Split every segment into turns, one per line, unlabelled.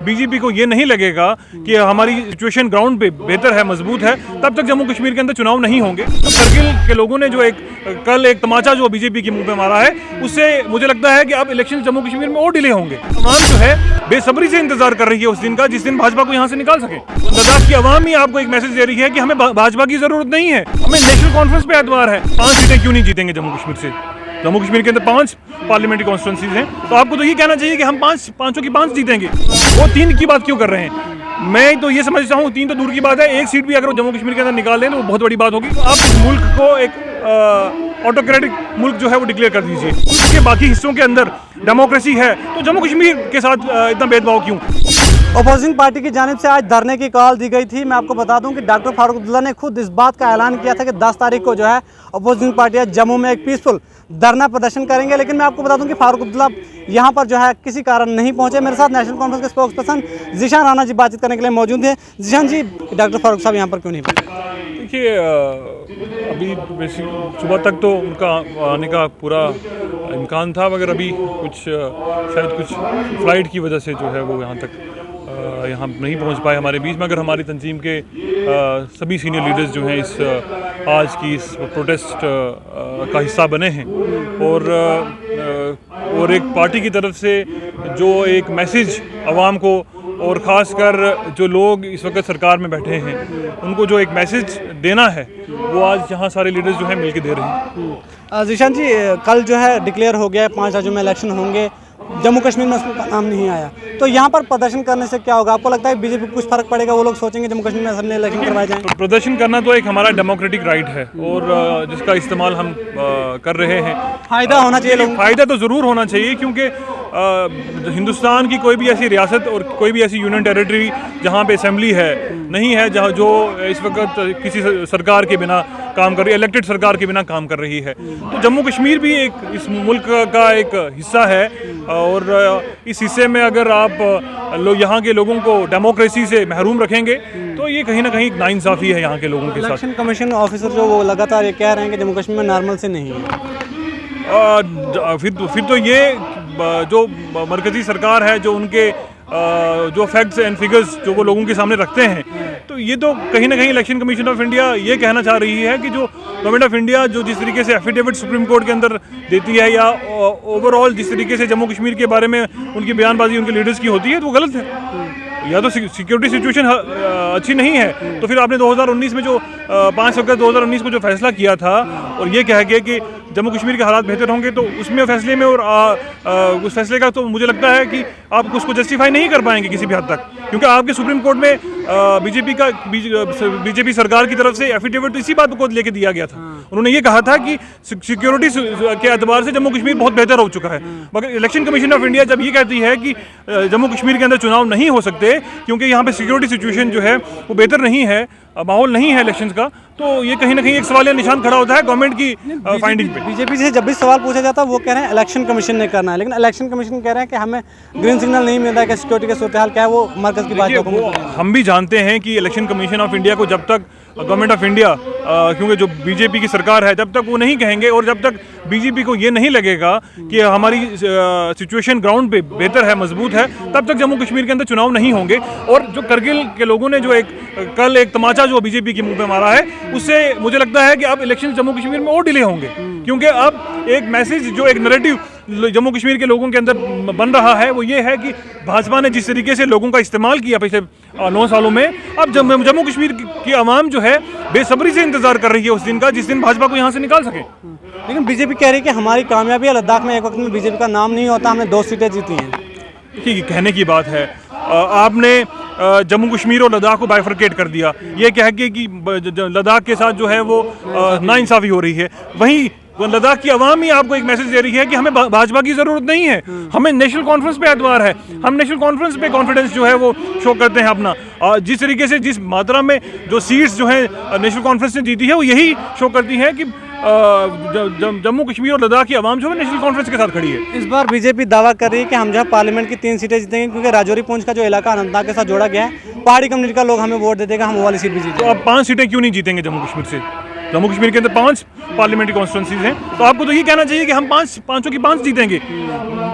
BJP को ये नहीं लगेगा कि हमारी सिचुएशन ग्राउंड पे बेहतर है, मजबूत है, तब तक जम्मू कश्मीर के अंदर चुनाव नहीं होंगे। तो करगिल के लोगों ने जो कल एक तमाचा जो बीजेपी के मुंह पे मारा है, उससे मुझे लगता है कि अब इलेक्शन जम्मू कश्मीर में और डिले होंगे। आवाम जो है बेसब्री से इंतजार कर रही है उस दिन का जिस दिन भाजपा को यहाँ से निकाल सके। लद्दाख की आवाम ही आपको एक मैसेज दे रही है कि हमें भाजपा की जरूरत नहीं है, हमें नेशनल कॉन्फ्रेंस पे एतबार है। 5 सीटें क्यों नहीं जीतेंगे जम्मू कश्मीर से? जम्मू कश्मीर के अंदर 5 पार्लियामेंट्री कॉन्स्टिट्यूंसीज हैं, तो आपको तो ये कहना चाहिए कि हम पांचों की 5 जीतेंगे। वो 3 की बात क्यों कर रहे हैं? मैं तो ये समझता हूँ 3 तो दूर की बात है, 1 सीट भी अगर वो जम्मू कश्मीर के अंदर निकाल लें तो वो बहुत बड़ी बात होगी। तो आप इस मुल्क को एक ऑटोक्रेटिक मुल्क जो है वो डिक्लेयर कर दीजिए। उसके बाकी हिस्सों के अंदर डेमोक्रेसी है, तो जम्मू कश्मीर के साथ इतना भेदभाव क्यों?
अपोजिंग पार्टी की जानिब से आज धरने की कॉल दी गई थी। मैं आपको बता दूं कि डॉक्टर फारूक अब्दुल्ला ने खुद इस बात का ऐलान किया था कि 10 तारीख को जो है अपोजिंग पार्टियां जम्मू में एक पीसफुल धरना प्रदर्शन करेंगे। लेकिन मैं आपको बता दूं कि फारूक अब्दुल्ला यहां पर जो है किसी कारण नहीं पहुंचे। मेरे साथ नेशनल कॉन्फ्रेंस के स्पोक्स पर्सन जीशान राणा जी बातचीत करने के लिए मौजूद हैं। जीशान जी, डॉक्टर फारूक साहब यहाँ पर क्यों नहीं पहुंचे?
देखिए, अभी सुबह तक तो उनका आने का पूरा इम्कान था, मगर अभी शायद कुछ फ्लाइट की वजह से जो है वो यहाँ नहीं पहुँच पाए हमारे बीच में। अगर हमारी तंजीम के सभी सीनियर लीडर्स जो हैं आज की इस प्रोटेस्ट का हिस्सा बने हैं, और एक पार्टी की तरफ से जो एक मैसेज आवाम को और ख़ासकर जो लोग इस वक्त सरकार में बैठे हैं उनको जो एक मैसेज देना है, वो आज यहाँ सारे लीडर्स जो हैं मिलके दे रहे हैं।
जीशान जी, कल जो है डिक्लेयर हो गया है 5 राज्यों में इलेक्शन होंगे, जम्मू कश्मीर में उसका नाम नहीं आया, तो यहाँ पर प्रदर्शन करने से क्या होगा? आपको लगता है बीजेपी को कुछ फर्क पड़ेगा? वो लोग सोचेंगे जम्मू कश्मीर में असेंबली इलेक्शन करवाए जाएं?
तो प्रदर्शन करना तो एक हमारा डेमोक्रेटिक राइट है और जिसका इस्तेमाल हम कर रहे हैं।
फ़ायदा होना चाहिए लोगों को।
फ़ायदा तो ज़रूर होना चाहिए, क्योंकि हिंदुस्तान की कोई भी ऐसी रियासत और कोई भी ऐसी यूनियन टेरिटरी जहाँ पे असेंबली है नहीं है, जहाँ जो इस वक्त किसी सरकार के बिना काम कर रही है, इलेक्टेड सरकार के बिना काम कर रही है। तो जम्मू कश्मीर भी एक इस मुल्क का एक हिस्सा है, और इस हिस्से में अगर आप यहाँ के लोगों को डेमोक्रेसी से महरूम रखेंगे तो ये कहीं ना कहीं नाइंसाफ़ी है यहाँ के लोगों के साथ।
इलेक्शन कमीशन ऑफिसर जो वो लगातार ये कह रहे हैं कि जम्मू कश्मीर में नॉर्मल से नहीं है।
फिर तो ये जो मरकज़ी सरकार है, जो उनके जो फैक्ट्स एंड फिगर्स जो वो लोगों के सामने रखते हैं, तो ये तो कहीं ना कहीं इलेक्शन कमीशन ऑफ इंडिया ये कहना चाह रही है कि जो गवर्नमेंट ऑफ इंडिया जो जिस तरीके से एफिडेविट सुप्रीम कोर्ट के अंदर देती है, या ओवरऑल जिस तरीके से जम्मू कश्मीर के बारे में उनकी बयानबाजी उनके लीडर्स की होती है, तो वो गलत है। या तो सिक्योरिटी सिचुएशन अच्छी नहीं है, तो फिर आपने 2019 में जो 5 अगस्त 2019 को जो फैसला किया था और ये कह गया कि जम्मू कश्मीर के हालात बेहतर होंगे, तो उसमें फैसले में और उस फैसले का तो मुझे लगता है कि आप उसको जस्टिफाई नहीं कर पाएंगे किसी भी हद तक, क्योंकि आपके सुप्रीम कोर्ट में बीजेपी सरकार की तरफ से एफिडेविट इसी बात को लेके दिया गया था। उन्होंने ये कहा था कि सिक्योरिटी के एतबार से जम्मू कश्मीर बहुत बेहतर हो चुका है। मगर इलेक्शन कमीशन ऑफ इंडिया जब ये कहती है कि जम्मू कश्मीर के अंदर चुनाव नहीं हो सकते क्योंकि यहाँ पे सिक्योरिटी सिचुएशन जो है वो बेहतर नहीं है, माहौल नहीं है इलेक्शंस का, तो ये कहीं ना कहीं एक सवालिया निशान खड़ा होता है गवर्नमेंट की फाइंडिंग पे।
बीजेपी से जब भी सवाल पूछा जाता है वो कह रहे हैं इलेक्शन कमीशन ने करना है, लेकिन इलेक्शन कमीशन कह रहे हैं कि हमें ग्रीन सिग्नल नहीं मिल रहा है कि सिक्योरिटी का सूरत हाल क्या है, वो मरकज़ की बात।
हम भी जानते हैं कि इलेक्शन कमीशन ऑफ इंडिया को जब तक गवर्नमेंट ऑफ इंडिया क्योंकि जो बीजेपी की सरकार है, जब तक वो नहीं कहेंगे और जब तक बीजेपी को ये नहीं लगेगा कि हमारी सिचुएशन ग्राउंड पे बेहतर है, मजबूत है, तब तक जम्मू कश्मीर के अंदर चुनाव नहीं होंगे। और जो करगिल के लोगों ने जो कल एक तमाचा जो बीजेपी के मुंह पे मारा है, उससे मुझे लगता है कि अब इलेक्शन जम्मू कश्मीर में और डिले होंगे, क्योंकि अब एक मैसेज जो एक नैरेटिव जम्मू कश्मीर के लोगों के अंदर बन रहा है वो ये है कि भाजपा ने जिस तरीके से लोगों का इस्तेमाल किया पिछले 9 सालों में, अब जम्मू कश्मीर की आवाम जो है बेसब्री से इंतजार कर रही है उस दिन का जिस दिन भाजपा को यहाँ से निकाल सके।
लेकिन बीजेपी कह रही है कि हमारी कामयाबी है, लद्दाख में एक वक्त में बीजेपी का नाम नहीं होता, हमने 2 सीटें जीती हैं।
देखिए, कहने की बात है, आपने जम्मू कश्मीर और लद्दाख को बाइफरकेट कर दिया, ये कह के कि लद्दाख के साथ जो है वो नाइंसाफ़ी हो रही है। वहीं लद्दाख की आवाम ही आपको एक मैसेज दे रही है कि हमें भाजपा की ज़रूरत नहीं है, हमें नेशनल कॉन्फ्रेंस पे एतबार है, हम नेशनल कॉन्फ्रेंस पे कॉन्फिडेंस जो है वो शो करते हैं अपना। जिस तरीके से जिस मात्रा में जो सीट्स जो है नेशनल कॉन्फ्रेंस ने जीती है, वो यही शो करती है कि जम्मू कश्मीर और लद्दाख की आवाम जो है नेशनल कॉन्फ्रेंस के साथ खड़ी है।
इस बार बीजेपी दावा कर रही है कि हम जो है पार्लियामेंट की 3 सीटें जीतेंगे, क्योंकि राजौरी पूंछ का जो इलाका अनंतनाग के साथ जोड़ा गया है, पहाड़ी कम्युनिटी का लोग हमें वोट दे देगा, हम वो वाली सीट भी जीतेंगे।
तो अब 5 सीटें क्यों नहीं जीतेंगे जम्मू कश्मीर से? जम्मू कश्मीर के अंदर 5 पार्लियामेंट्री कॉन्स्टिट्यूंसीज हैं, तो आपको तो ये कहना चाहिए कि हम पांचों की 5 जीतेंगे।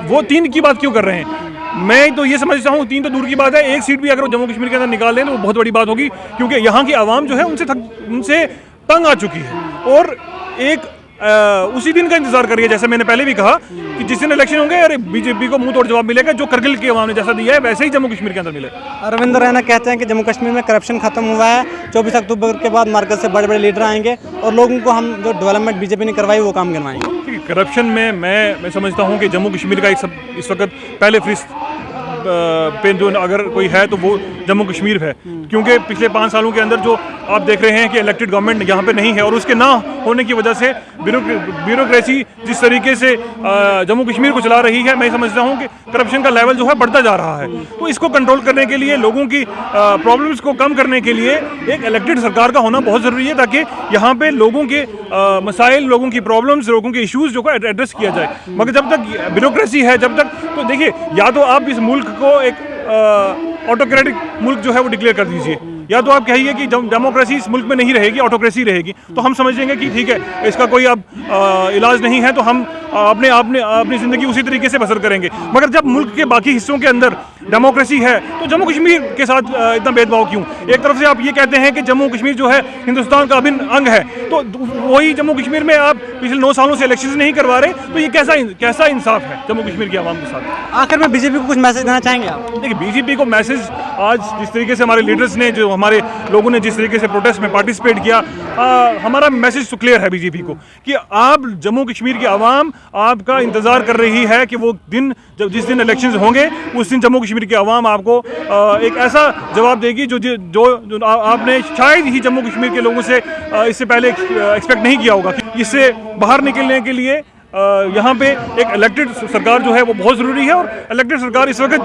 वो 3 की बात क्यों कर रहे हैं? मैं तो ये समझता हूँ 3 तो दूर की बात है, 1 सीट भी अगर वो जम्मू कश्मीर के अंदर निकाल लें तो वो बहुत बड़ी बात होगी, क्योंकि यहाँ की आवाम जो है उनसे तंग आ चुकी है और एक उसी दिन का इंतजार करिए। जैसे मैंने पहले भी कहा कि जिस दिन इलेक्शन होंगे, अरे बीजेपी को मुंह तोड़ जवाब मिलेगा, जो करगिल की आवाम ने जैसा दिया है वैसे ही जम्मू कश्मीर के अंदर मिले।
रविंद्र रैना कहते हैं कि जम्मू कश्मीर में करप्शन खत्म हुआ है, 24 अक्टूबर के बाद मरकज से बड़े बड़े लीडर आएंगे और लोगों को हम जो डेवलपमेंट बीजेपी ने करवाई वो काम करवाएंगे।
करप्शन में मैं समझता हूँ कि जम्मू कश्मीर का इस वक्त पहले फहरिस्त पे जो अगर कोई है तो वो जम्मू कश्मीर है, क्योंकि पिछले 5 सालों के अंदर जो आप देख रहे हैं कि इलेक्टेड गवर्नमेंट यहाँ पे नहीं है और उसके ना होने की वजह से ब्यूरोक्रेसी जिस तरीके से जम्मू कश्मीर को चला रही है, मैं समझता हूँ कि करप्शन का लेवल जो है बढ़ता जा रहा है। तो इसको कंट्रोल करने के लिए, लोगों की प्रॉब्लम्स को कम करने के लिए एक इलेक्टेड सरकार का होना बहुत ज़रूरी है, ताकि यहाँ पे लोगों के मसाइल, लोगों की प्रॉब्लम्स, लोगों के इश्यूज़ जो है एड्रेस किया जाए। मगर जब तक ब्यूरोक्रेसी है, जब तक, तो देखिए, या तो आप इस मुल्क को एक ऑटोक्रेटिक मुल्क जो है वो डिक्लेयर कर दीजिए, या तो आप कहिए कि डेमोक्रेसी इस मुल्क में नहीं रहेगी, ऑटोक्रेसी रहेगी, तो हम समझेंगे कि ठीक है, इसका कोई अब इलाज नहीं है, तो हम अपनी ज़िंदगी उसी तरीके से बसर करेंगे। मगर जब मुल्क के बाकी हिस्सों के अंदर डेमोक्रेसी है तो जम्मू कश्मीर के साथ इतना भेदभाव क्यों? एक तरफ से आप ये कहते हैं कि जम्मू कश्मीर जो है हिंदुस्तान का अभिन्न अंग है, तो वही जम्मू कश्मीर में आप पिछले 9 सालों से इलेक्शन नहीं करवा रहे, तो ये कैसा इंसाफ है जम्मू कश्मीर की आवाम के साथ?
आखिर में बीजेपी को कुछ मैसेज देना चाहेंगे आप?
देखिए, बीजेपी को मैसेज, आज जिस तरीके से हमारे लीडर्स ने, जो हमारे लोगों ने जिस तरीके से प्रोटेस्ट में पार्टिसिपेट किया, हमारा मैसेज तो क्लियर है बीजेपी को कि आप, जम्मू कश्मीर की आवाम आपका इंतज़ार कर रही है कि वो दिन, जब जिस दिन इलेक्शंस होंगे उस दिन जम्मू कश्मीर की आवाम आपको एक ऐसा जवाब देगी जो आपने शायद ही जम्मू कश्मीर के लोगों से इससे पहले एक्सपेक्ट नहीं किया होगा। इससे बाहर निकलने के लिए यहाँ पे एक इलेक्टेड सरकार जो है वो बहुत ज़रूरी है, और इलेक्टेड सरकार इस वक्त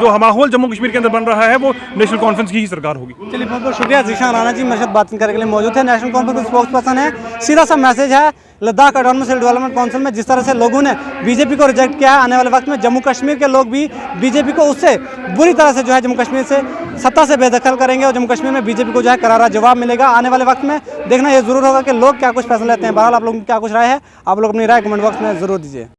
जो माहौल जम्मू कश्मीर के अंदर बन रहा है वो नेशनल कॉन्फ्रेंस की ही सरकार होगी।
चलिए, बहुत बहुत शुक्रिया। ज़ीशान राणा जी मेरे साथ बात करने के लिए मौजूद है, नेशनल कॉन्फ्रेंस के स्पोक्स पर्सन है। सीधा सा मैसेज है, लद्दाख ऑटोनमस डेवलपमेंट काउंसिल में जिस तरह से लोगों ने बीजेपी को रिजेक्ट किया है, आने वाले वक्त में जम्मू कश्मीर के लोग भी बीजेपी को उससे बुरी तरह से जो है जम्मू कश्मीर से सत्ता से बेदखल करेंगे और जम्मू कश्मीर में बीजेपी को जो है करारा जवाब मिलेगा। आने वाले वक्त में देखना ये जरूर होगा कि लोग क्या कुछ फैसला लेते हैं। बहरहाल आप लोगों की क्या कुछ राय है, आप लोग अपनी राय कमेंट बॉक्स में जरूर दीजिए।